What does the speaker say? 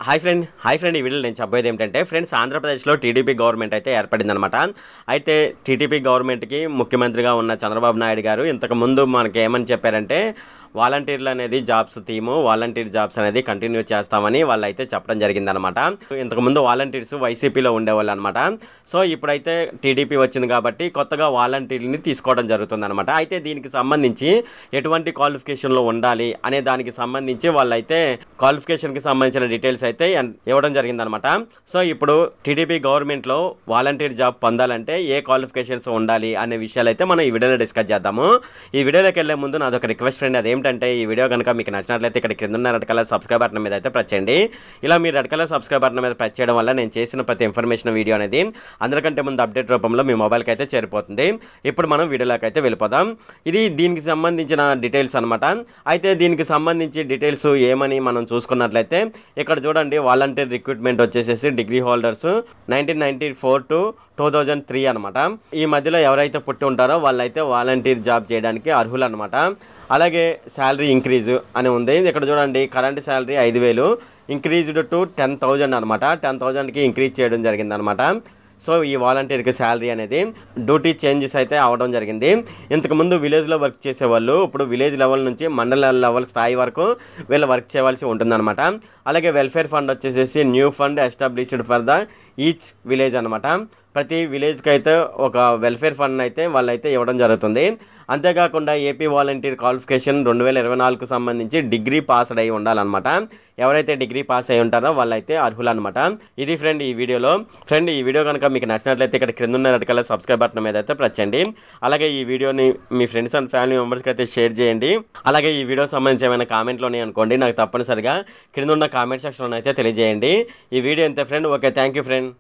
Hi friend ఈ వీడియోలో నేను చెప్పేది ఏంటంటే ఫ్రెండ్స్ ఆంధ్రప్రదేశ్లో టీడీపీ గవర్నమెంట్ అయితే ఏర్పడిందనమాట. అయితే టీడీపీ గవర్నమెంట్‌కి ముఖ్యమంత్రిగా ఉన్న చంద్రబాబు నాయుడు గారు ఇంతకుముందు మనకి ఏమని చెప్పారంటే వాలంటీర్లు అనేది జాబ్స్ వాలంటీర్ జాబ్స్ అనేది కంటిన్యూ చేస్తామని వాళ్ళైతే చెప్పడం జరిగిందనమాట. ఇంతకుముందు వాలంటీర్స్ వైసీపీలో ఉండేవాళ్ళనమాట. సో ఇప్పుడైతే టీడీపీ వచ్చింది కాబట్టి కొత్తగా వాలంటీర్లని తీసుకోవడం జరుగుతుందనమాట. అయితే దీనికి సంబంధించి ఎటువంటి క్వాలిఫికేషన్‌లో ఉండాలి అనే దానికి సంబంధించి వాళ్ళైతే క్వాలిఫికేషన్‌కి సంబంధించిన డీటెయిల్స్ అయితే ఇవ్వడం జరిగిందనమాట. సో ఇప్పుడు టీడీపీ గవర్నమెంట్లో వాలంటీర్ జాబ్ పొందాలంటే ఏ క్వాలిఫికేషన్స్ ఉండాలి అనే విషయాలైతే మనం ఈ వీడియోలో డిస్కస్ చేద్దాము. ఈ వీడియోలోకి వెళ్ళే ముందు నాదొక రిక్వెస్ట్ ఫ్రెండ్, అదేంటంటే ఈ వీడియో కనుక మీకు నచ్చినట్లయితే ఇక్కడ కింద ఉన్న రెడ్ కలర్ సబ్స్క్రైబ్ బటన్ మీద అయితే ప్రెస్ చేయండి. ఇలా మీరు రెడ్ కలర్ సబ్స్క్రైబ్ బటన్ మీద ప్రెస్ చేయడం వల్ల నేను చేసిన ప్రతి ఇన్ఫర్మేషన్ వీడియో అనేది అందరికంటే ముందు అప్డేట్ రూపంలో మీ మొబైల్కి అయితే చేరిపోతుంది. ఇప్పుడు మనం వీడియోలోకి అయితే వెళ్ళిపోదాం. ఇది దీనికి సంబంధించిన డీటెయిల్స్ అనమాట. అయితే దీనికి సంబంధించి డీటెయిల్స్ ఏమని మనం చూసుకున్నట్లయితే ఇక్కడ చూడండి, వాలంటీర్ రిక్రూట్మెంట్ వచ్చేసేసి డిగ్రీ హోల్డర్స్ 1994 to 2003 అనమాట. ఈ మధ్యలో ఎవరైతే పుట్టి ఉంటారో వాళ్ళైతే వాలంటీర్ జాబ్ చేయడానికి అర్హులు అనమాట. అలాగే శాలరీ ఇంక్రీజు అని ఉంది. ఇక్కడ చూడండి, కరెంట్ శాలరీ 5,000 ఇంక్రీజ్డ్ టు 10,000 అనమాట. 10,000కి ఇంక్రీజ్ చేయడం జరిగిందనమాట. సో ఈ వాలంటీర్కి శాలరీ అనేది డ్యూటీ చేంజెస్ అయితే అవడం జరిగింది. ఇంతకుముందు విలేజ్లో వర్క్ చేసేవాళ్ళు ఇప్పుడు విలేజ్ లెవెల్ నుంచి మండల లెవెల్ స్థాయి వరకు వీళ్ళు వర్క్ చేయవలసి ఉంటుందన్నమాట. అలాగే వెల్ఫేర్ ఫండ్ వచ్చేసేసి new fund established for the each village అనమాట. ప్రతి విలేజ్కి అయితే ఒక వెల్ఫేర్ ఫండ్ అయితే వాళ్ళైతే ఇవ్వడం జరుగుతుంది. అంతేకాకుండా ఏపీ వాలంటీర్ క్వాలిఫికేషన్ 2024కు సంబంధించి డిగ్రీ పాస్డ్ అయి ఉండాలన్నమాట. ఎవరైతే డిగ్రీ పాస్ అయి ఉంటారో వాళ్ళైతే అర్హులు అనమాట. ఇది ఫ్రెండ్ ఈ వీడియోలో. ఈ వీడియో కనుక మీకు నచ్చినట్లయితే ఇక్కడ క్రింద ఉన్న రెడ్ కలర్ సబ్స్క్రైబ్ బటన్ మీద అయితే ప్రెస్ చేయండి. అలాగే ఈ వీడియోని మీ ఫ్రెండ్స్ అండ్ ఫ్యామిలీ మెంబర్స్కి అయితే షేర్ చేయండి. అలాగే ఈ వీడియో సంబంధించి ఏమైనా కామెంట్లోనే అనుకోండి, నాకు తప్పనిసరిగా క్రింద ఉన్న కామెంట్ సెక్షన్లో అయితే తెలియజేయండి. ఈ వీడియో అంతే friend. Okay, thank you friend.